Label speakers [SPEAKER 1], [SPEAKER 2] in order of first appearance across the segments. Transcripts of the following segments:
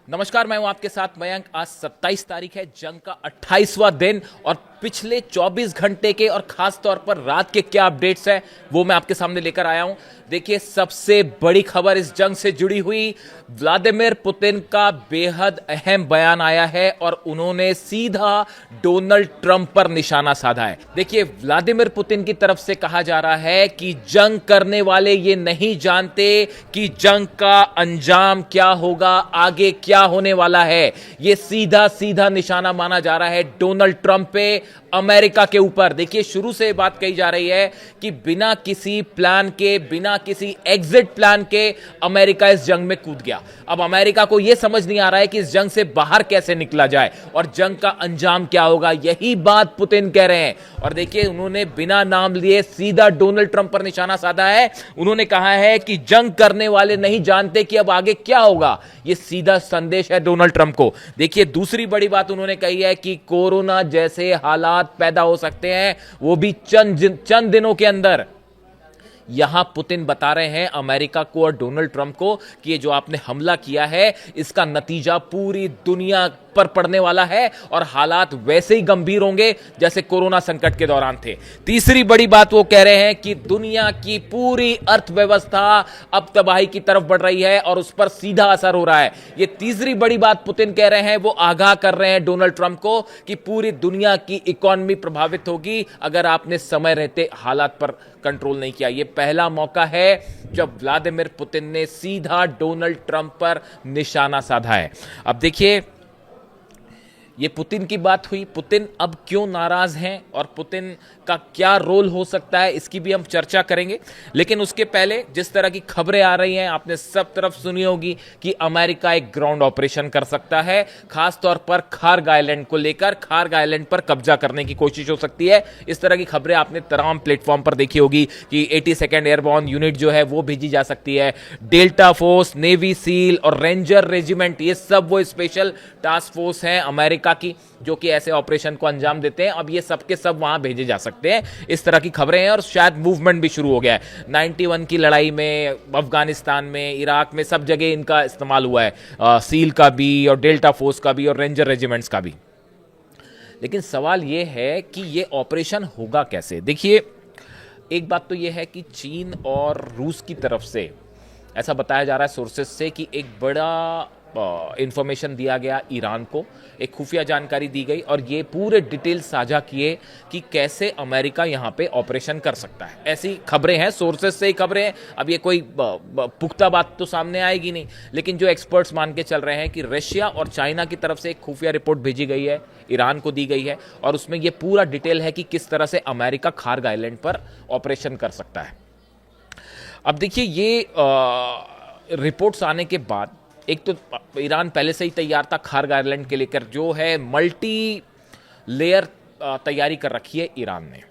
[SPEAKER 1] नमस्कार, मैं हूं आपके साथ मयंक। आज 27 तारीख है, जंग का 28वां दिन और पिछले 24 घंटे के और खास तौर पर रात के क्या अपडेट्स हैं वो मैं आपके सामने लेकर आया हूं। देखिए, सबसे बड़ी खबर इस जंग से जुड़ी हुई व्लादिमीर पुतिन का बेहद अहम बयान आया है और उन्होंने सीधा डोनाल्ड ट्रंप पर निशाना साधा है। देखिए, व्लादिमीर पुतिन की तरफ से कहा जा रहा है कि जंग करने वाले ये नहीं जानते कि जंग का अंजाम क्या होगा, आगे क्या होने वाला है। ये सीधा सीधा निशाना माना जा रहा है डोनाल्ड ट्रंप पे, अमेरिका के ऊपर। देखिए, शुरू से बात कही जा रही है कि बिना किसी प्लान के, बिना किसी एग्जिट प्लान के अमेरिका इस जंग में कूद गया। अब अमेरिका को यह समझ नहीं आ रहा है कि इस जंग से बाहर कैसे निकला जाए और जंग का अंजाम क्या होगा। यही बात पुतिन कह रहे हैं और देखिए, उन्होंने बिना नाम लिए सीधा डोनाल्ड ट्रंप पर निशाना साधा है। उन्होंने कहा है कि जंग करने वाले नहीं जानते कि अब आगे क्या होगा। यह सीधा संदेश है डोनाल्ड ट्रंप को। देखिए, दूसरी बड़ी बात उन्होंने कही है कि कोरोना जैसे हालात पैदा हो सकते हैं, वो भी चंद दिनों के अंदर। यहां पुतिन बता रहे हैं अमेरिका को और डोनाल्ड ट्रंप को कि ये जो आपने हमला किया है, इसका नतीजा पूरी दुनिया पर पड़ने वाला है और हालात वैसे ही गंभीर होंगे जैसे कोरोना संकट के दौरान थे। तीसरी बड़ी बात वो कह रहे हैं कि दुनिया की पूरी अर्थव्यवस्था अब तबाही की तरफ बढ़ रही है और उस पर सीधा असर हो रहा है। ये तीसरी बड़ी बात पुतिन कह रहे हैं। वो आगाह कर रहे हैं डोनाल्ड ट्रंप को कि पूरी दुनिया की इकोनॉमी प्रभावित होगी अगर आपने समय रहते हालात पर कंट्रोल नहीं किया। ये पहला मौका है जब व्लादिमीर पुतिन ने सीधा डोनाल्ड ट्रंप पर निशाना साधा है। अब देखिए, ये पुतिन की बात हुई। पुतिन अब क्यों नाराज हैं और पुतिन का क्या रोल हो सकता है, इसकी भी हम चर्चा करेंगे। लेकिन उसके पहले जिस तरह की खबरें आ रही हैं, आपने सब तरफ सुनी होगी कि अमेरिका एक ग्राउंड ऑपरेशन कर सकता है, खास तौर पर खार्ग आइलैंड को लेकर। खार्ग आइलैंड पर कब्जा करने की कोशिश हो सकती है। इस तरह की खबरें आपने तमाम प्लेटफॉर्म पर देखी होगी कि 82nd एयरबॉर्न यूनिट जो है वो भेजी जा सकती है। डेल्टा फोर्स, नेवी सील और रेंजर रेजिमेंट, ये सब वो स्पेशल टास्क फोर्स हैं अमेरिका की जो कि ऐसे ऑपरेशन को अंजाम देते हैं। अब ये सब के सब वहां भेजे जा सकते हैं, इस तरह की खबरें हैं और शायद मूवमेंट भी शुरू हो गया है। 91 की लड़ाई में, अफगानिस्तान में, इराक में, सब जगह इनका इस्तेमाल हुआ है, सील का भी और डेल्टा फोर्स का भी और रेंजर रेजिमेंट्स का भी। लेकिन सवाल ये है कि ये ऑपरेशन होगा कैसे। देखिए, एक बात तो ये है कि चीन और रूस की तरफ से ऐसा बताया जा रहा है सोर्सेस से कि एक बड़ा इंफॉर्मेशन दिया गया ईरान को, एक खुफिया जानकारी दी गई और ये पूरे डिटेल साझा किए कि कैसे अमेरिका यहां पे ऑपरेशन कर सकता है। ऐसी खबरें हैं, सोर्सेस से ही खबरें हैं। अब ये कोई पुख्ता बात तो सामने आएगी नहीं, लेकिन जो एक्सपर्ट्स मान के चल रहे हैं कि रशिया और चाइना की तरफ से एक खुफिया रिपोर्ट भेजी गई है, ईरान को दी गई है और उसमें ये पूरा डिटेल है कि किस तरह से अमेरिका खार्ग आइलैंड पर ऑपरेशन कर सकता है। अब देखिए, ये रिपोर्ट्स आने के बाद एक तो ईरान पहले से ही तैयार था खार्ग आइलैंड के लेकर, जो है मल्टी लेयर तैयारी कर रखी है ईरान ने।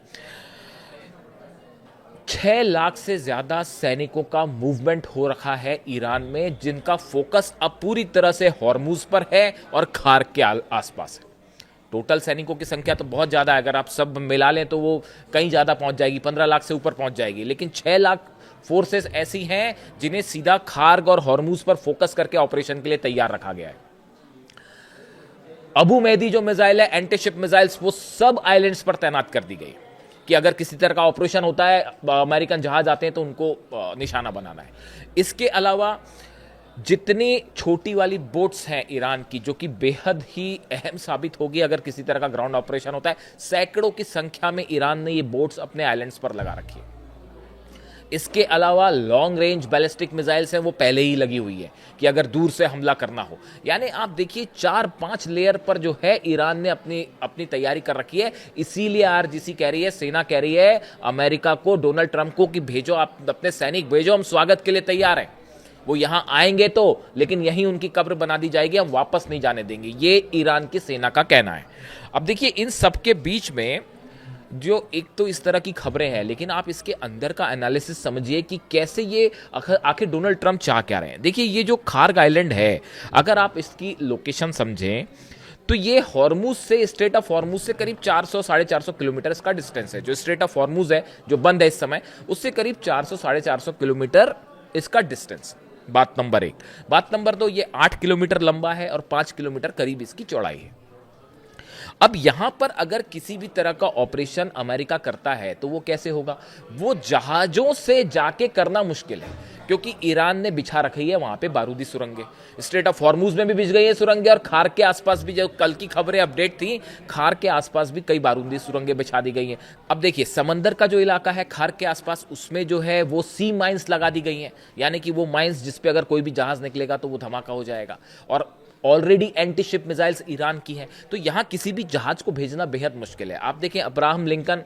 [SPEAKER 1] 6 लाख से ज्यादा सैनिकों का मूवमेंट हो रखा है ईरान में, जिनका फोकस अब पूरी तरह से हॉर्मुज पर है और खार्ग के आसपास है। टोटल सैनिकों की संख्या तो बहुत ज्यादा है, अगर आप सब मिला लें तो वो कहीं ज्यादा पहुंच जाएगी, 15 लाख से ऊपर पहुंच जाएगी। लेकिन 6 लाख फोर्सेस ऐसी हैं जिन्हें सीधा खार्ग और हॉर्मुज पर फोकस करके ऑपरेशन के लिए तैयार रखा गया है। अबू मेहदी जो मिसाइल है, एंटीशिप मिसाइल्स, वो सब आइलैंड्स पर तैनात कर दी गई कि अगर किसी तरह का ऑपरेशन होता है, अमेरिकन जहाज आते हैं तो उनको निशाना बनाना है। इसके अलावा जितनी छोटी वाली बोट्स हैं ईरान की, जो कि बेहद ही अहम साबित होगी अगर किसी तरह का ग्राउंड ऑपरेशन होता है, सैकड़ों की संख्या में ईरान ने ये बोट्स अपने आइलैंड्स पर लगा रखी है। इसके अलावा लॉन्ग रेंज बैलिस्टिक मिसाइल्स हैं, वो पहले ही लगी हुई है कि अगर दूर से हमला करना हो। यानी आप देखिए, 4-5 लेयर पर जो है ईरान ने अपनी तैयारी कर रखी है। इसीलिए आरजीसी कह रही है, सेना कह रही है अमेरिका को, डोनाल्ड ट्रंप को कि भेजो, आप अपने सैनिक भेजो, हम स्वागत के लिए तैयार हैं। वो यहां आएंगे तो, लेकिन यहीं उनकी कब्र बना दी जाएगी, हम वापस नहीं जाने देंगे, ये ईरान की सेना का कहना है। अब देखिए, इन सब के बीच में जो एक तो इस तरह की खबरें हैं, लेकिन आप इसके अंदर का एनालिसिस समझिए कि कैसे ये आखिर डोनाल्ड ट्रंप चाह क्या रहे हैं। देखिए, ये जो खार्ग आइलैंड है, अगर आप इसकी लोकेशन समझें तो ये हॉर्मुज से, स्ट्रेट ऑफ हॉर्मुज से करीब 400-450 किलोमीटर का डिस्टेंस है। जो स्ट्रेट ऑफ हॉर्मुज है, जो बंद है इस समय, उससे करीब 400-450 किलोमीटर इसका डिस्टेंस। बात नंबर एक। बात नंबर दो, ये 8 किलोमीटर लंबा है और 5 किलोमीटर करीब इसकी चौड़ाई है। अब यहां पर अगर किसी भी तरह का ऑपरेशन अमेरिका करता है तो वो कैसे होगा? वो जहाजों से जाके करना मुश्किल है, क्योंकि ईरान ने बिछा रखी है वहां पे बारूदी सुरंगें। स्ट्रेट ऑफ हॉर्मुज में भी बिछ गई है सुरंगें, और खार के आसपास भी, जो कल की खबरें अपडेट थी, खार के आसपास भी कई बारूदी सुरंगें बिछा दी गई हैं। अब देखिए, समंदर का जो इलाका है खार के आसपास, उसमें जो है वो सी माइंस लगा दी गई हैं, यानी कि वो माइंस जिसपे अगर कोई भी जहाज निकलेगा तो वो धमाका हो जाएगा। और already anti ship missiles Iran की हैं, तो यहां किसी भी जहाज को भेजना बेहद मुश्किल है। आप देखें, अब्राहम लिंकन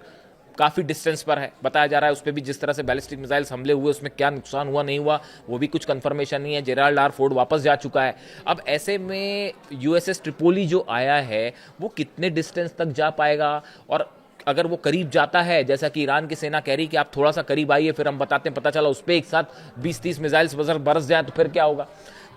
[SPEAKER 1] काफी डिस्टेंस पर है, बताया जा रहा है उस पर भी जिस तरह से बैलिस्टिक मिसाइल्स हमले हुए, उसमें क्या नुकसान हुआ नहीं हुआ वो भी कुछ कंफर्मेशन नहीं है। जेराल्ड आर फोर्ड वापस जा चुका है। अब ऐसे में यूएसएस ट्रिपोली जो आया है वो कितने डिस्टेंस तक जा पाएगा, और अगर वो करीब जाता है, जैसा कि ईरान की सेना कह रही कि आप थोड़ा सा करीब आइए फिर हम बताते हैं, पता चला उस पर एक साथ 20-30 मिसाइल्स बरस जाए तो फिर क्या होगा?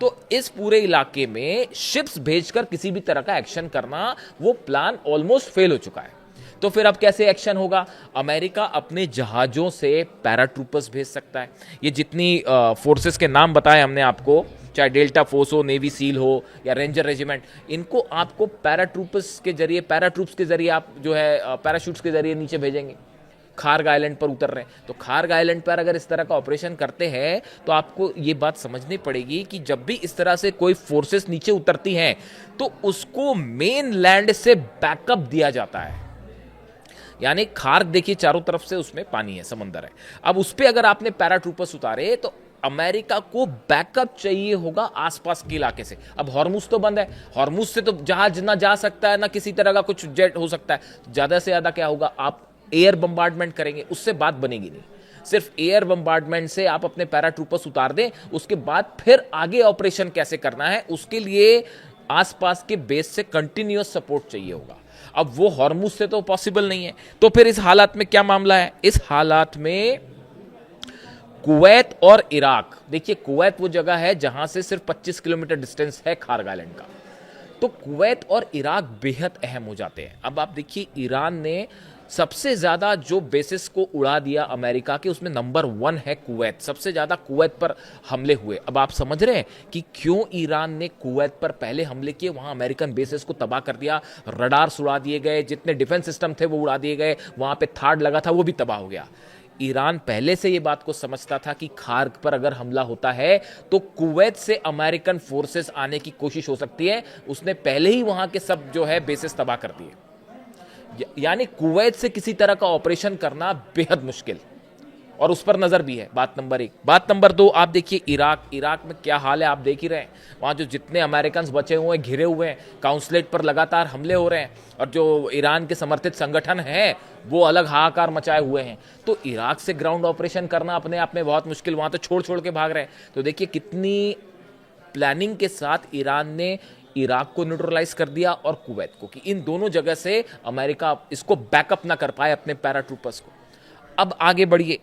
[SPEAKER 1] तो इस पूरे इलाके में शिप्स भेजकर किसी भी तरह का एक्शन करना, वो प्लान ऑलमोस्ट फेल हो चुका है। तो फिर अब कैसे एक्शन होगा? अमेरिका अपने जहाजों से पैराट्रूपर्स भेज सकता है। ये जितनी फोर्सेस के नाम बताए हमने आपको, चाहे डेल्टा फोर्स हो, नेवी सील हो या रेंजर रेजिमेंट, इनको आपको पैराट्रूपर्स के जरिए, पैराट्रूप्स के जरिए आप जो है पैराशूट्स के जरिए नीचे भेजेंगे। खार्ग आइलैंड पर उतर रहे हैं, तो खार्ग आइलैंड पर अगर इस तरह का ऑपरेशन करते हैं तो आपको ये बात समझनी पड़ेगी कि जब भी इस तरह से कोई फोर्सेस नीचे उतरती हैं तो उसको मेन लैंड से बैकअप दिया जाता है। यानी खार्ग देखिए, चारों तरफ से उसमें पानी है, समंदर है। अब उस पर अगर आपने पैराट्रूपर्स उतारे तो अमेरिका को बैकअप चाहिए होगा आसपास के इलाके से। अब हॉर्मुज तो बंद है, हॉर्मुज से तो जहाज ना जा सकता है, ना किसी तरह का कुछ जेट हो सकता है। ज्यादा से ज्यादा क्या होगा, आप एयर बम्बार्डमेंट करेंगे, उससे बात बनेगी नहीं। सिर्फ एयर बम्बार्डमेंट से आप अपने पैराट्रूपर्स उतार दें, उसके बाद फिर आगे ऑपरेशन कैसे करना है उसके लिए आसपास के बेस से कंटिन्यूअस सपोर्ट चाहिए होगा। अब वो हॉर्मुज से तो पॉसिबल नहीं है। तो फिर इस हालात में क्या मामला है? इस हालात में कुवैत और इराक, देखिए कुवैत वो जगह है जहां से सिर्फ 25 किलोमीटर डिस्टेंस है खार्ग आइलैंड का, तो कुवैत और इराक बेहद अहम हो जाते हैं। अब आप देखिए, ईरान ने सबसे ज्यादा जो बेसिस को उड़ा दिया अमेरिका के, उसमें नंबर 1 है कुवैत। सबसे ज्यादा कुवैत पर हमले हुए। अब आप समझ रहे हैं कि क्यों ईरान ने कुवैत पर पहले हमले किए, वहां अमेरिकन बेसिस को तबाह कर दिया, रडार्स उड़ा दिए गए, जितने डिफेंस सिस्टम थे वो उड़ा दिए गए, वहां पे थाड लगा था वो भी तबाह हो गया। ईरान पहले से ये बात को समझता था कि खार्ग पर अगर हमला होता है तो कुवैत से अमेरिकन फोर्सेस आने की कोशिश हो सकती है। उसने पहले ही वहां के सब जो है बेसिस तबाह कर दिए। यानी कुवैत से किसी तरह का ऑपरेशन करना बेहद मुश्किल, और उस पर नजर भी है। बात नंबर 1। बात नंबर 2, आप देखिए इराक में क्या हाल है, आप देख ही रहे हैं। वहां जो जितने अमेरिकन बचे हुए हैं, घिरे हुए हैं, काउंसलेट पर लगातार हमले हो रहे हैं, और जो ईरान के समर्थित संगठन हैं वो अलग हाहाकार मचाए हुए हैं। तो इराक से ग्राउंड ऑपरेशन करना अपने आप में बहुत मुश्किल, वहां तो छोड़ छोड़ के भाग रहे हैं। तो देखिए कितनी प्लानिंग के साथ ईरान ने इराक को न्यूट्रलाइज कर दिया और कुवैत को, कि इन दोनों जगह से अमेरिका इसको बैकअप ना कर पाए अपने पैराट्रूपर्स को। अब आगे बढ़िए,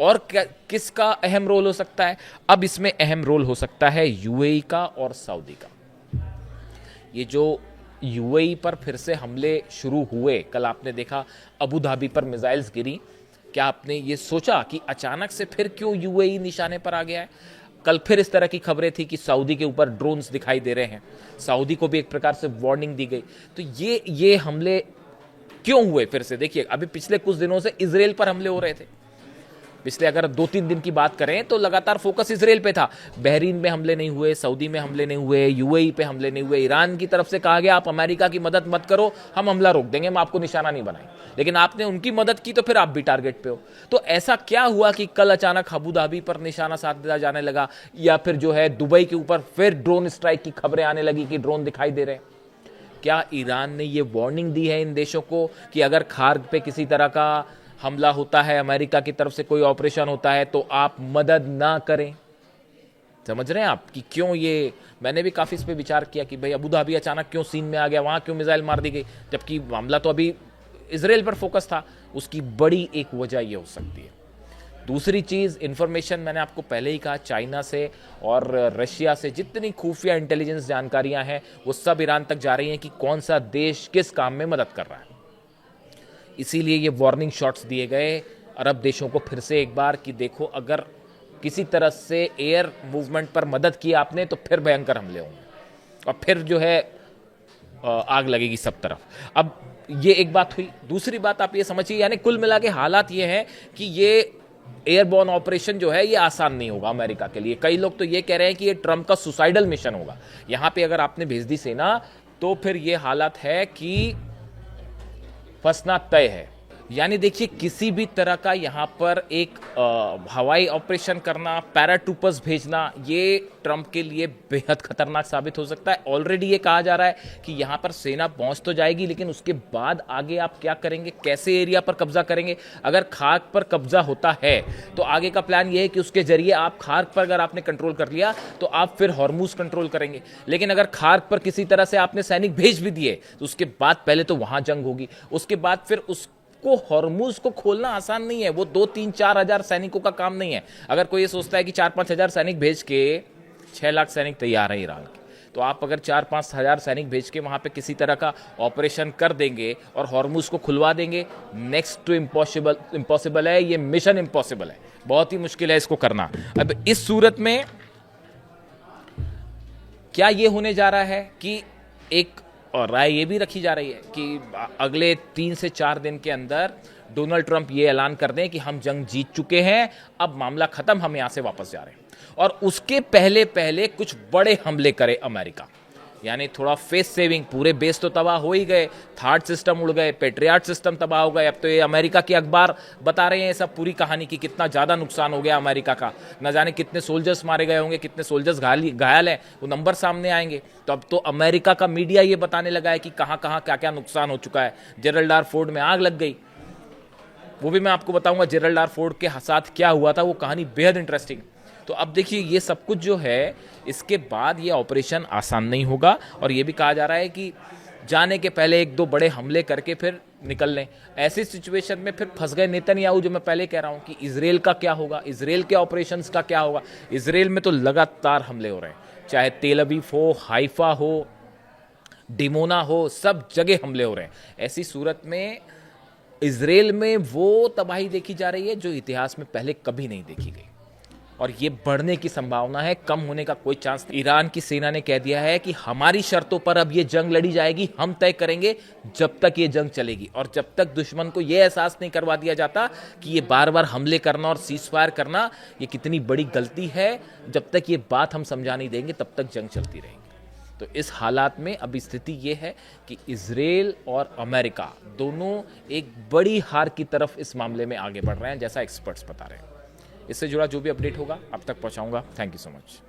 [SPEAKER 1] और किसका अहम रोल हो सकता है? अब इसमें अहम रोल हो सकता है यूएई का और सऊदी का। ये जो यूएई पर फिर से हमले शुरू हुए, कल आपने देखा अबू धाबी पर मिसाइल्स गिरी, क्या आपने ये सोचा कि अचानक से फिर क्यों यूएई निशाने पर आ गया है? कल फिर इस तरह की खबरें थी कि सऊदी के ऊपर ड्रोन्स दिखाई दे रहे हैं, सऊदी को भी एक प्रकार से वार्निंग दी गई। तो ये हमले क्यों हुए फिर से? देखिए, अभी पिछले कुछ दिनों से इजराइल पर हमले हो रहे थे। पिछले अगर 2-3 दिन की बात करें तो लगातार फोकस इजराइल पे था। बहरीन में हमले नहीं हुए, सऊदी में हमले नहीं हुए, यूएई पे हमले नहीं हुए। ईरान की तरफ से कहा गया आप अमेरिका की मदद मत करो, हम हमला रोक देंगे, हम आपको निशाना नहीं बनाएं। लेकिन आपने उनकी मदद की तो फिर आप भी टारगेट पे हो। तो ऐसा क्या हुआ कि कल अचानक अबू धाबी पर निशाना साधा जाने लगा, या फिर जो है दुबई के ऊपर फिर ड्रोन स्ट्राइक की खबरें आने लगी कि ड्रोन दिखाई दे रहे हैं? क्या ईरान ने ये वार्निंग दी है इन देशों को कि अगर खार्ग पे किसी तरह का हमला होता है, अमेरिका की तरफ से कोई ऑपरेशन होता है, तो आप मदद ना करें? समझ रहे हैं आप कि क्यों ये? मैंने भी काफी इस पे विचार किया कि भाई अबू धाबी अचानक क्यों सीन में आ गया, वहां क्यों मिसाइल मार दी गई, जबकि मामला तो अभी इजराइल पर फोकस था। उसकी बड़ी एक वजह यह हो सकती है। दूसरी चीज, इंफॉर्मेशन मैंने आपको पहले ही कहा, चाइना से और रशिया से जितनी खुफिया इंटेलिजेंस जानकारियां हैं वो सब ईरान तक जा रही हैं कि कौन सा देश किस काम में मदद कर रहा है। इसीलिए ये वार्निंग शॉट्स दिए गए अरब देशों को फिर से एक बार कि देखो, अगर किसी तरह से एयर मूवमेंट पर मदद की आपने तो फिर भयंकर हमले होंगे और फिर जो है आग लगेगी सब तरफ। अब ये एक बात हुई। दूसरी बात आप ये समझिए, यानी कुल मिला के हालात ये हैं कि ये एयरबॉर्न ऑपरेशन जो है ये आसान नहीं होगा अमेरिका के लिए। कई लोग तो ये कह रहे हैं कि ये ट्रंप का सुसाइडल मिशन होगा। यहां पे अगर आपने भेज दी सेना तो फिर ये हालत है कि फंसना तय है। यानी देखिए, किसी भी तरह का यहां पर एक हवाई ऑपरेशन करना, पैराट्रूपर्स भेजना, ये ट्रंप के लिए बेहद खतरनाक साबित हो सकता है। ऑलरेडी ये कहा जा रहा है कि यहां पर सेना पहुंच तो जाएगी, लेकिन उसके बाद आगे आप क्या करेंगे, कैसे एरिया पर कब्जा करेंगे। अगर खाक पर कब्जा होता है तो आगे का प्लान ये है कि उसके जरिए आप खाक पर अगर आपने कंट्रोल कर लिया तो आप फिर हॉर्मूज कंट्रोल करेंगे। लेकिन अगर खाक पर किसी तरह से आपने सैनिक भेज भी दिए तो उसके बाद पहले तो वहां जंग होगी, उसके बाद फिर को हॉर्मूज को खोलना आसान नहीं है। वो 2-3-4 हजार सैनिकों का काम नहीं है। अगर कोई ये सोचता है कि 4-5 हजार सैनिक भेज के 6 लाख सैनिक तैयार हैं ईरान के, तो आप अगर 4-5 हजार सैनिक भेज के वहां पे किसी तरह का ऑपरेशन कर देंगे और हॉर्मूज को खुलवा देंगे, नेक्स्ट टू इम्पॉसिबल है। ये मिशन इम्पॉसिबल है, बहुत ही मुश्किल है इसको करना। अब इस सूरत में क्या ये होने जा रहा है कि एक और राय ये भी रखी जा रही है कि अगले 3 से 4 दिन के अंदर डोनाल्ड ट्रंप ये ऐलान कर दें कि हम जंग जीत चुके हैं, अब मामला खत्म, हम यहां से वापस जा रहे हैं। और उसके पहले पहले कुछ बड़े हमले करे अमेरिका, यानी थोड़ा फेस सेविंग। पूरे बेस तो तबाह हो ही गए, थार्ड सिस्टम उड़ गए, पेट्रियाट सिस्टम तबाह हो गए। अब तो ये अमेरिका के अखबार बता रहे हैं सब पूरी कहानी की कितना ज़्यादा नुकसान हो गया अमेरिका का। न जाने कितने सोल्जर्स मारे गए होंगे, कितने सोल्जर्स घायल हैं, वो नंबर सामने आएंगे। तो अब तो अमेरिका का मीडिया ये बताने लगा है कि कहाँ कहाँ क्या क्या नुकसान हो चुका है। जेरल्ड आर फोर्ड में आग लग गई, वो भी मैं आपको बताऊंगा जेरल्ड आर फोर्ड के साथ क्या हुआ था, वो कहानी बेहद इंटरेस्टिंग। तो अब देखिए, ये सब कुछ जो है, इसके बाद ये ऑपरेशन आसान नहीं होगा। और ये भी कहा जा रहा है कि जाने के पहले 1-2 बड़े हमले करके फिर निकल लें। ऐसी सिचुएशन में फिर फंस गए नेतन्याहू। जो मैं पहले कह रहा हूं कि इजराइल का क्या होगा, इजराइल के ऑपरेशंस का क्या होगा। इजराइल में तो लगातार हमले हो रहे हैं, चाहे तेल अवीव हो, हाइफा हो, डिमोना हो, सब जगह हमले हो रहे हैं। ऐसी सूरत में इजराइल में वो तबाही देखी जा रही है जो इतिहास में पहले कभी नहीं देखी गई, और ये बढ़ने की संभावना है, कम होने का कोई चांस नहीं। ईरान की सेना ने कह दिया है कि हमारी शर्तों पर अब ये जंग लड़ी जाएगी, हम तय करेंगे जब तक ये जंग चलेगी। और जब तक दुश्मन को ये एहसास नहीं करवा दिया जाता कि ये बार बार हमले करना और सीज फायर करना ये कितनी बड़ी गलती है, जब तक ये बात हम समझा नहीं देंगे तब तक जंग चलती रहेगी। तो इस हालात में अब स्थिति ये है कि इजराइल और अमेरिका दोनों एक बड़ी हार की तरफ इस मामले में आगे बढ़ रहे हैं, जैसा एक्सपर्ट्स बता रहे हैं। इससे जुड़ा जो भी अपडेट होगा अब तक पहुंचाऊंगा। Thank you so much.